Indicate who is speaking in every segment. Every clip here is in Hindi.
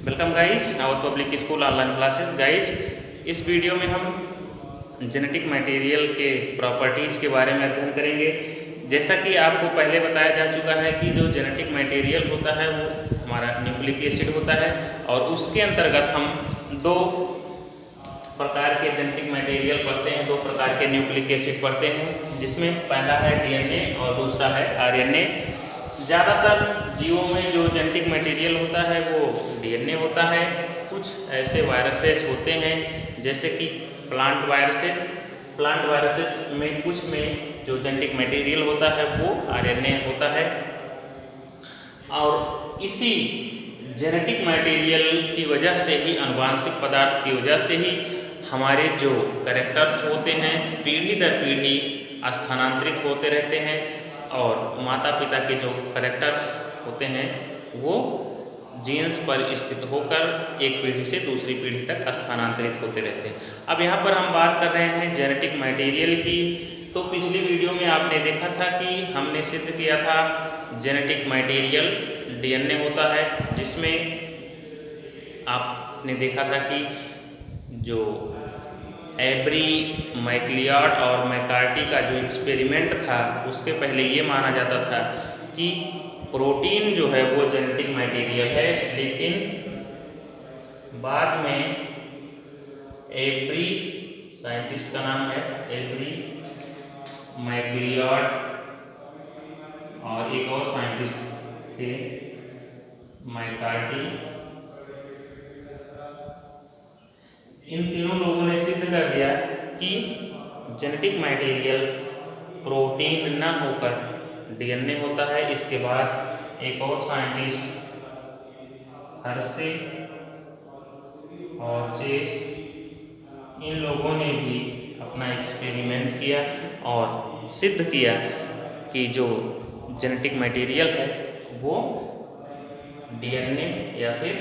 Speaker 1: Welcome guys our public school online classes. Guys इस वीडियो में हम जेनेटिक मटेरियल के प्रॉपर्टीज़ के बारे में अध्ययन करेंगे। जैसा कि आपको पहले बताया जा चुका है कि जो जेनेटिक मटेरियल होता है वो हमारा न्यूक्लिक एसिड होता है और उसके अंतर्गत हम दो प्रकार के जेनेटिक मटेरियल पढ़ते हैं, दो प्रकार के न्यूक्लिक एसिड पढ़ते हैं, जिसमें पहला है डीएनए और दूसरा है आरएनए। ज़्यादातर जीवों में जो जेनेटिक मटेरियल होता है वो डीएनए होता है। कुछ ऐसे वायरसेज होते हैं जैसे कि प्लांट वायरसेज में कुछ में जो जेनेटिक मटेरियल होता है वो आरएनए होता है। और इसी जेनेटिक मटेरियल की वजह से ही, आनुवांशिक पदार्थ की वजह से ही हमारे जो कैरेक्टर्स होते हैं पीढ़ी दर पीढ़ी स्थानांतरित होते रहते हैं और माता पिता के जो कैरेक्टर्स होते हैं वो जीन्स पर स्थित होकर एक पीढ़ी से दूसरी पीढ़ी तक स्थानांतरित होते रहते हैं। अब यहाँ पर हम बात कर रहे हैं जेनेटिक मटेरियल की। तो पिछली वीडियो में आपने देखा था कि हमने सिद्ध किया था जेनेटिक मटेरियल डीएनए होता है, जिसमें आपने देखा था कि जो एब्री, मैक्लियार्ड और मैकार्टी का जो एक्सपेरिमेंट था उसके पहले ये माना जाता था कि प्रोटीन जो है वो जेनेटिक मटेरियल है, लेकिन बाद में एब्री, साइंटिस्ट का नाम है एब्री, मैक्लियार्ड और एक और साइंटिस्ट थे मैकार्टी, इन तीनों लोगों ने सिद्ध कर दिया कि जेनेटिक मटेरियल प्रोटीन न होकर डीएनए होता है। इसके बाद एक और साइंटिस्ट हर्शे और चेस, इन लोगों ने भी अपना एक्सपेरिमेंट किया और सिद्ध किया कि जो जेनेटिक मटेरियल है वो डीएनए या फिर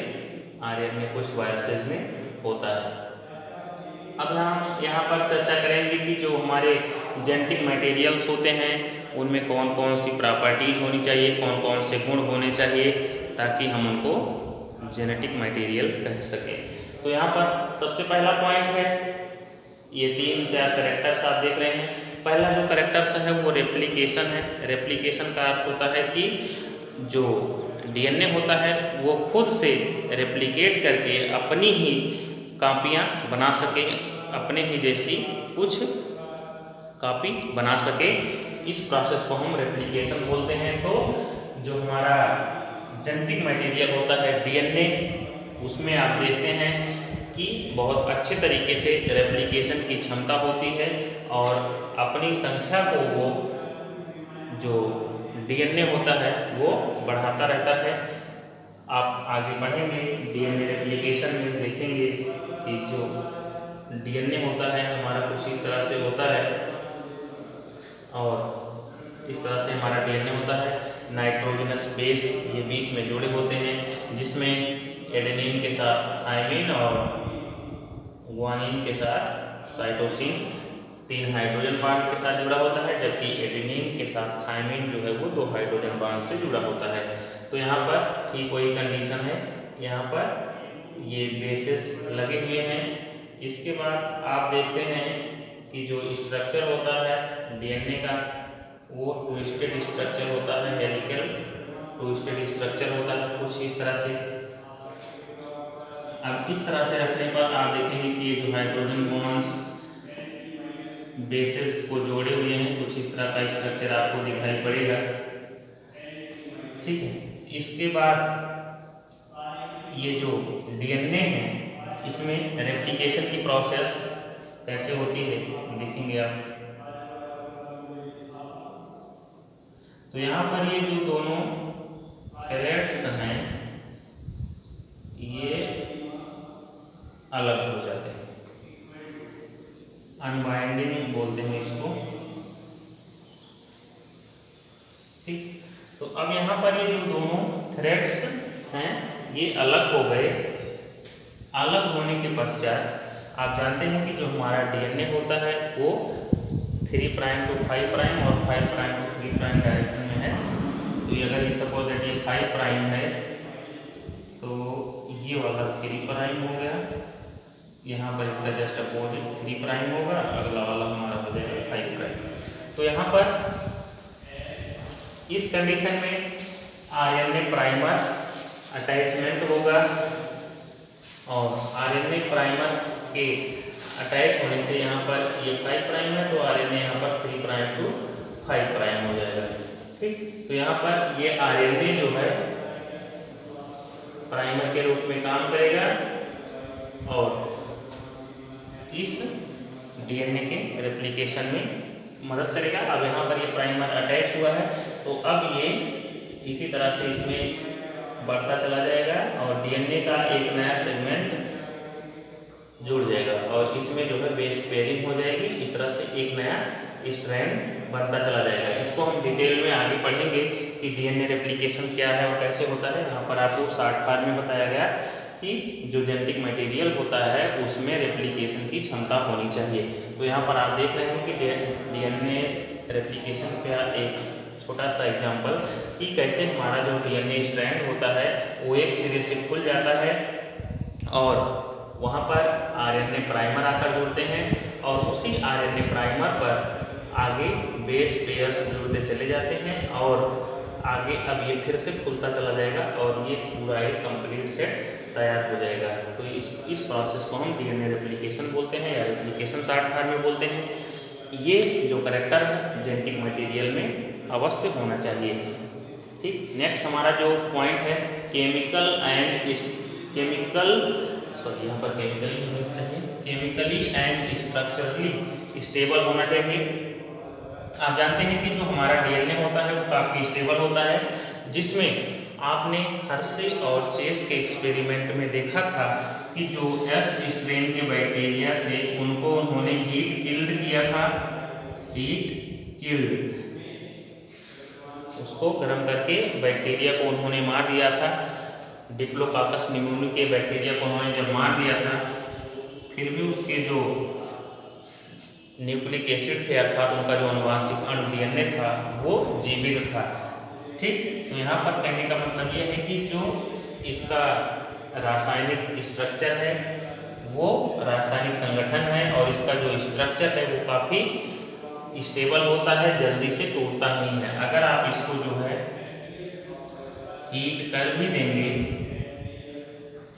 Speaker 1: आरएनए कुछ वायरसेज में होता है। अब हम यहाँ पर चर्चा करेंगे कि जो हमारे जेनेटिक मटेरियल्स होते हैं उनमें कौन कौन सी प्रॉपर्टीज़ होनी चाहिए, कौन कौन से गुण होने चाहिए, ताकि हम उनको जेनेटिक मटेरियल कह सकें। तो यहाँ पर सबसे पहला पॉइंट है, ये 3-4 कैरेक्टर्स आप देख रहे हैं। पहला जो कैरेक्टर्स है वो रेप्लिकेशन है। रेप्लिकेशन का अर्थ होता है कि जो डीएनए होता है वो खुद से रेप्लिकेट करके अपनी ही कापियाँ बना सके, अपने ही जैसी कुछ कॉपी बना सके। इस प्रोसेस को हम रेप्लिकेशन बोलते हैं। तो जो हमारा जेनेटिक मटेरियल होता है डीएनए, उसमें आप देखते हैं कि बहुत अच्छे तरीके से रेप्लिकेशन की क्षमता होती है और अपनी संख्या को वो जो डीएनए होता है वो बढ़ाता रहता है। आप आगे बढ़ेंगे डीएनए रेप्लिकेशन में देखेंगे कि जो डीएनए होता है हमारा कुछ इस तरह से होता है और इस तरह से हमारा डीएनए होता है। नाइट्रोजनस बेस ये बीच में जुड़े होते हैं, जिसमें एडेनिन के साथ थायमिन और ग्वानिन के साथ साइटोसिन 3 हाइड्रोजन बॉन्ड के साथ जुड़ा होता है, जबकि एडेनिन के साथ थायमिन जो है वो 2 हाइड्रोजन बॉन्ड से जुड़ा होता है। तो यहाँ पर ठीक वही कंडीशन है, यहाँ पर ये बेसेस लगे हुए हैं। इसके बाद आप देखते हैं कि जो स्ट्रक्चर होता है डीएनए का वो ट्विस्टेड स्ट्रक्चर होता है, हेलिकल ट्विस्टेड स्ट्रक्चर होता है कुछ इस तरह से। अब इस तरह से रखने पर आप देखेंगे कि ये जो हाइड्रोजन बॉन्ड्स बेसेस को जोड़े हुए हैं, कुछ इस तरह का स्ट्रक्चर आपको दिखाई पड़ेगा। ठीक है, इसके बाद ये जो डीएनए है इसमें रेप्लिकेशन की प्रोसेस कैसे होती है देखेंगे आप। तो यहाँ पर ये जो दोनों थ्रेड्स हैं ये अलग हो जाते हैं, अनबाइंडिंग बोलते हैं इसको। ठीक, तो अब यहाँ पर ये जो दोनों थ्रेड्स हैं ये अलग हो गए। अलग होने के पश्चात आप जानते हैं कि जो हमारा डीएनए होता है वो 3 प्राइम टू 5 प्राइम और 5 प्राइम टू 3 प्राइम डायरेक्शन में है। तो अगर ये सपोज दैट ये 5 प्राइम है तो ये वाला 3 प्राइम हो गया, यहाँ पर इसका जस्ट अपोजिट 3 प्राइम होगा, अगला वाला हमारा हो जाएगा 5 प्राइम। तो यहाँ पर इस कंडीशन में आरएनए प्राइमर अटैचमेंट होगा और आरएनए प्राइमर के अटैच होने से यहाँ पर ये 5 प्राइम है तो आरएनए यहाँ पर 3 प्राइम टू 5 प्राइम हो जाएगा। ठीक, तो यहाँ पर ये आरएनए जो है प्राइमर के रूप में काम करेगा और इस डीएनए के रेप्लिकेशन में मदद करेगा। अब यहाँ पर ये प्राइमर अटैच हुआ है तो अब ये इसी तरह से इसमें बढ़ता चला जाएगा और डीएनए का एक नया सेगमेंट जुड़ जाएगा और इसमें जो है बेस पेयरिंग हो जाएगी। इस तरह से एक नया स्ट्रैंड बनता चला जाएगा। इसको हम डिटेल में आगे पढ़ेंगे कि डीएनए रेप्लिकेशन क्या है और कैसे होता है। यहाँ पर आपको शॉर्ट फॉर्म में बताया गया कि जो जेनेटिक मटेरियल होता है उसमें रेप्लिकेशन की क्षमता होनी चाहिए। तो यहाँ पर आप देख रहे हैं कि डीएनए रेप्लिकेशन का एक छोटा सा एग्जांपल कि कैसे हमारा जो डीएनए स्ट्रैंड होता है वो एक सिरे से खुल जाता है और वहाँ पर आरएनए प्राइमर आकर जुड़ते हैं और उसी आरएनए प्राइमर पर आगे बेस पेयर्स जुड़ते चले जाते हैं और आगे अब ये फिर से खुलता चला जाएगा और ये पूरा एक कंप्लीट सेट तैयार हो जाएगा। तो इस प्रोसेस को हम डीएनए रेप्लिकेशन बोलते हैं या रेप्लिकेशन शॉर्ट फॉर्म में बोलते हैं। ये जो कैरेक्टर है जेनेटिक मटेरियल में अवश्य होना चाहिए। ठीक, नेक्स्ट हमारा जो पॉइंट है केमिकली एंड स्ट्रक्चरली स्टेबल होना चाहिए। आप जानते हैं कि जो हमारा डीएनए होता है वो काफ़ी स्टेबल होता है, जिसमें आपने हर्शे और चेस के एक्सपेरिमेंट में देखा था कि जो एस स्ट्रेन के बैक्टीरिया थे उनको उन्होंने हीट किल्ड किया था, हीट किल्ड, उसको गर्म करके बैक्टीरिया को उन्होंने मार दिया था। डिप्लोकाकस निमोनिया के बैक्टीरिया को उन्होंने जब मार दिया था फिर भी उसके जो न्यूक्लिक एसिड थे अर्थात उनका जो आनुवांशिक अणु डीएनए था वो जीवित था। ठीक, तो यहाँ पर कहने का मतलब ये है कि जो इसका रासायनिक स्ट्रक्चर है वो रासायनिक संगठन है और इसका जो स्ट्रक्चर है वो काफ़ी स्टेबल होता है, जल्दी से टूटता नहीं है। अगर आप इसको जो है हीट कर भी देंगे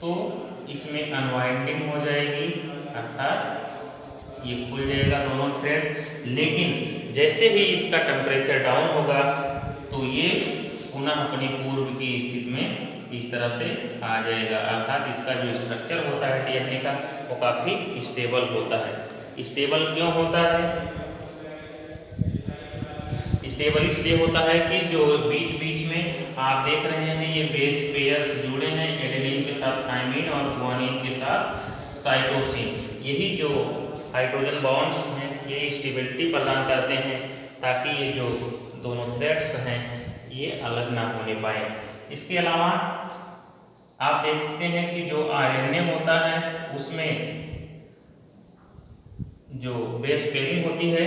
Speaker 1: तो इसमें अनवाइंडिंग हो जाएगी अर्थात ये खुल जाएगा दोनों थ्रेड, लेकिन जैसे ही इसका टेम्परेचर डाउन होगा तो ये पुनः अपनी पूर्व की स्थिति में इस तरह से आ जाएगा। अर्थात इसका जो स्ट्रक्चर होता है डीएनए का वो काफ़ी स्टेबल होता है। स्टेबल क्यों होता है? स्टेबल इसलिए होता है कि जो बीच बीच में आप देख रहे हैं ये बेस पेयर्स जुड़े हैं एडेनिन के साथ थायमिन और गुआनिन के साथ साइटोसिन। यही जो हाइड्रोजन बॉन्ड्स हैं ये स्टेबिलिटी प्रदान करते हैं ताकि ये जो दोनों थ्रेड्स हैं ये अलग ना होने पाए। इसके अलावा आप देखते हैं कि जो आरएनए होता है उसमें जो बेस पेयरिंग होती है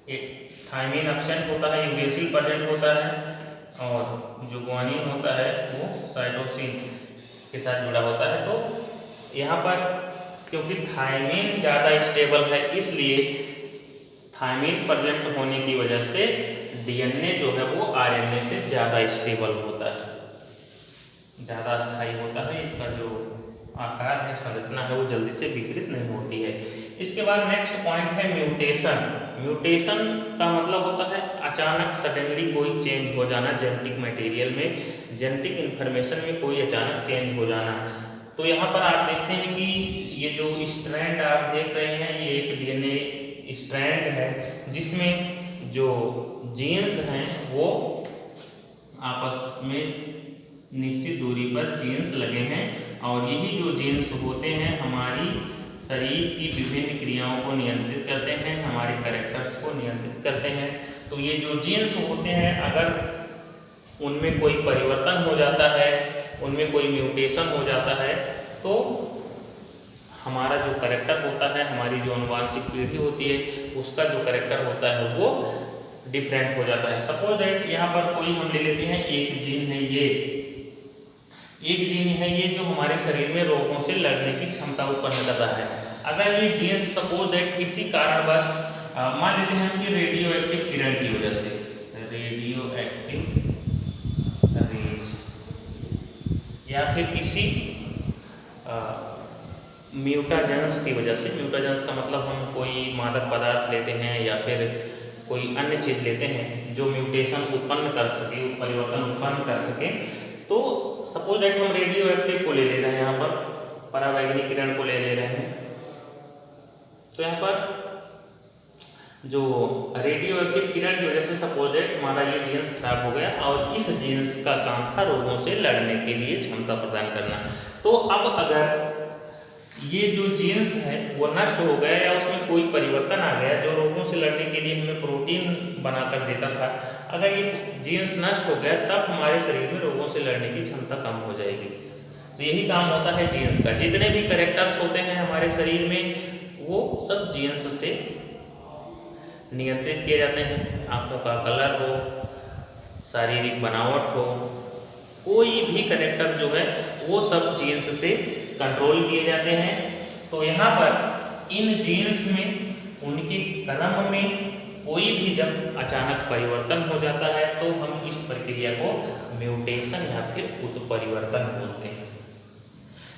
Speaker 1: एक थायमिन एब्सेंट होता है, यूरेसिल प्रेजेंट होता है और जो गुआनिन होता है वो साइटोसिन के साथ जुड़ा होता है। तो यहाँ पर क्योंकि थायमिन ज़्यादा स्टेबल है इसलिए थायमिन प्रेजेंट होने की वजह से डीएनए जो है वो आरएनए से ज़्यादा स्टेबल होता है, ज़्यादा स्थायी होता है। इसका जो आकार है, संरचना है, वो जल्दी से विकृत नहीं होती है। इसके बाद नेक्स्ट पॉइंट है म्यूटेशन। म्यूटेशन का मतलब होता है अचानक सडनली कोई चेंज हो जाना जेनेटिक मटेरियल में, जेनेटिक इन्फॉर्मेशन में कोई अचानक चेंज हो जाना। तो यहाँ पर आप देखते हैं कि ये जो स्ट्रैंड आप देख रहे हैं ये एक डीएनए स्ट्रैंड है जिसमें जो जीन्स हैं वो आपस में निश्चित दूरी पर जीन्स लगे हैं और यही जो जीन्स होते हैं हमारी शरीर की विभिन्न क्रियाओं को नियंत्रित करते हैं, हमारे कैरेक्टर्स को नियंत्रित करते हैं। तो ये जो जीन्स होते हैं अगर उनमें कोई परिवर्तन हो जाता है, उनमें कोई म्यूटेशन हो जाता है तो हमारा जो कैरेक्टर होता है, हमारी जो आनुवांशिक पीढ़ी होती है उसका जो कैरेक्टर होता है वो डिफरेंट हो जाता है। सपोज दैट यहाँ पर कोई हम ले लेते हैं एक जीन है ये एक जीन है ये जो हमारे शरीर में रोगों से लड़ने की क्षमता उत्पन्न कर रहा है। अगर ये जीन सपोज दैट किसी कारणवश मान लेते हैं कि रेडियो एक्टिव किरण की वजह से, रेडियो एक्टिव रेज, या फिर किसी म्यूटाजेंस की वजह से, म्यूटाजेंस का मतलब हम कोई मादक पदार्थ लेते हैं या फिर कोई अन्य चीज़ लेते हैं जो म्यूटेशन उत्पन्न कर सके, परिवर्तन उत्पन्न कर सके, तो सपोज दैट हम रेडियो एक्टिव को ले रहे हैं, यहाँ पर परावैंगनी किरण को ले रहे हैं, तो यहाँ पर जो रेडियो एक्टिव किरण की वजह से सपोज दैट हमारा ये जीन्स खराब हो गया और इस जीन्स का काम था रोगों से लड़ने के लिए क्षमता प्रदान करना। तो अब अगर ये जो जीन्स है वो नष्ट हो गया या उसमें कोई परिवर्तन आ गया जो रोगों से लड़ने के लिए हमें प्रोटीन बनाकर देता था, अगर ये जीन्स नष्ट हो गया तब हमारे शरीर में रोगों से लड़ने की क्षमता कम हो जाएगी। तो यही काम होता है जीन्स का। जितने भी कैरेक्टर्स होते हैं हमारे शरीर में वो सब जीन्स से नियंत्रित किए जाते हैं। आँखों का कलर हो, शारीरिक बनावट हो, कोई भी कैरेक्टर जो है वो सब जीन्स से कंट्रोल किए जाते हैं। तो यहाँ पर इन जीन्स में उनके क्रम में कोई भी जब अचानक परिवर्तन हो जाता है तो हम इस प्रक्रिया को म्यूटेशन या फिर उत्परिवर्तन बोलते हैं।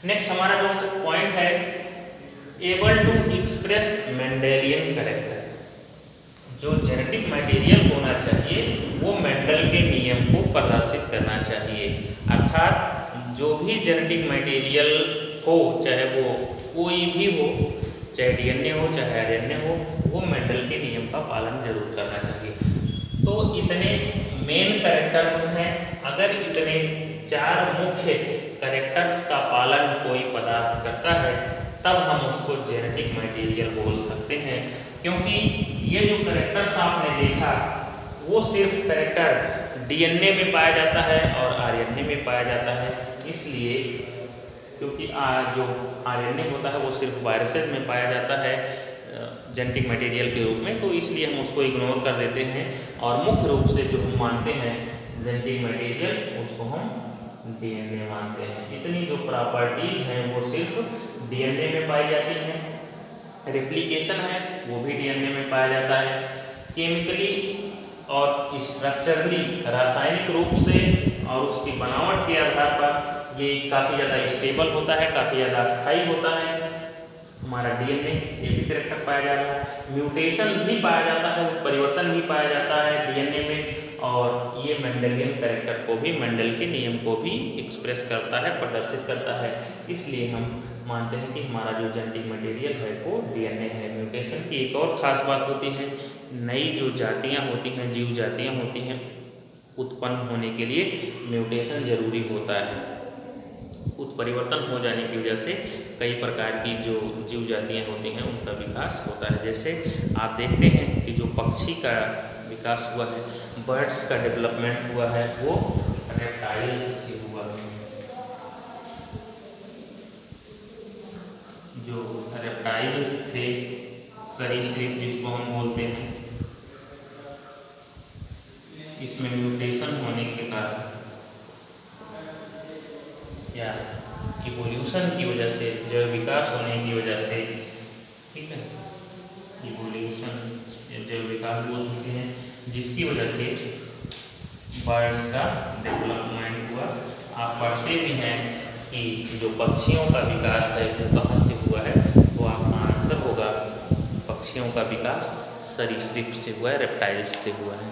Speaker 1: नेक्स्ट हमारा जो पॉइंट है, able to express Mendelian character. जो जेनेटिक मटेरियल होना चाहिए वो मेंडल के नियम को प्रदर्शित करना चाहिए, अर्थात जो भी जेनेटिक मटेरियल हो, चाहे वो कोई भी हो, चाहे डीएनए हो चाहे आरएनए हो, वो मेंडल के नियम का पालन जरूर करना चाहिए। तो इतने मेन कैरेक्टर्स हैं। अगर इतने 4 मुख्य कैरेक्टर्स का पालन कोई पदार्थ करता है तब हम उसको जेनेटिक मटेरियल बोल सकते हैं। क्योंकि ये जो कैरेक्टर्स आपने देखा वो सिर्फ कैरेक्टर डीएनए में पाया जाता है और आरएनए में पाया जाता है, इसलिए क्योंकि जो आरएनए होता है वो सिर्फ वायरसेस में पाया जाता है जेनेटिक मटेरियल के रूप में, तो इसलिए हम उसको इग्नोर कर देते हैं और मुख्य रूप से जो हम मानते हैं जेनेटिक मटेरियल उसको हम डीएनए मानते हैं। इतनी जो प्रॉपर्टीज हैं वो सिर्फ डीएनए में पाई जाती हैं। रेप्लिकेशन है वो भी डीएनए में पाया जाता है। केमिकली और स्ट्रक्चरली रासायनिक रूप से और उसकी बनावट के आधार पर ये काफ़ी ज़्यादा स्टेबल होता है, काफ़ी ज़्यादा स्थायी होता है। हमारा डीएनए ये भी कैरेक्टर पाया जा रहा है। म्यूटेशन भी पाया जाता है, परिवर्तन भी पाया जाता है डीएनए में, और ये मेंडेलियन कैरेक्टर को भी, मेंडल के नियम को भी एक्सप्रेस करता है, प्रदर्शित करता है। इसलिए हम मानते हैं कि हमारा जो जेनेटिक मटेरियल है वो डीएनए है। म्यूटेशन की एक और ख़ास बात होती है, नई जो जातियाँ होती हैं, जीव जातियाँ होती हैं, उत्पन्न होने के लिए म्यूटेशन जरूरी होता है। उत्परिवर्तन हो जाने की वजह से कई प्रकार की जो जीव जातियाँ होती हैं उनका विकास होता है। जैसे आप देखते हैं कि जो पक्षी का विकास हुआ है, बर्ड्स का डेवलपमेंट हुआ है, वो रेप्टाइल्स से हुआ है। जो रेप्टाइल्स थे, सरीसृप जिसको हम बोलते हैं, इसमें म्यूटेशन होने के कारण या इवोल्यूशन की वजह से, जैव विकास होने की वजह से, ठीक है, इवोल्यूशन या जैव विकास बोल सकते हैं, जिसकी वजह से बर्ड्स का डेवलपमेंट हुआ। आप पढ़ते भी हैं कि जो पक्षियों का विकास है वो कहाँ से हुआ है, तो आपका आंसर होगा पक्षियों का विकास सरीसृप से हुआ है, रेप्टाइल्स से हुआ है।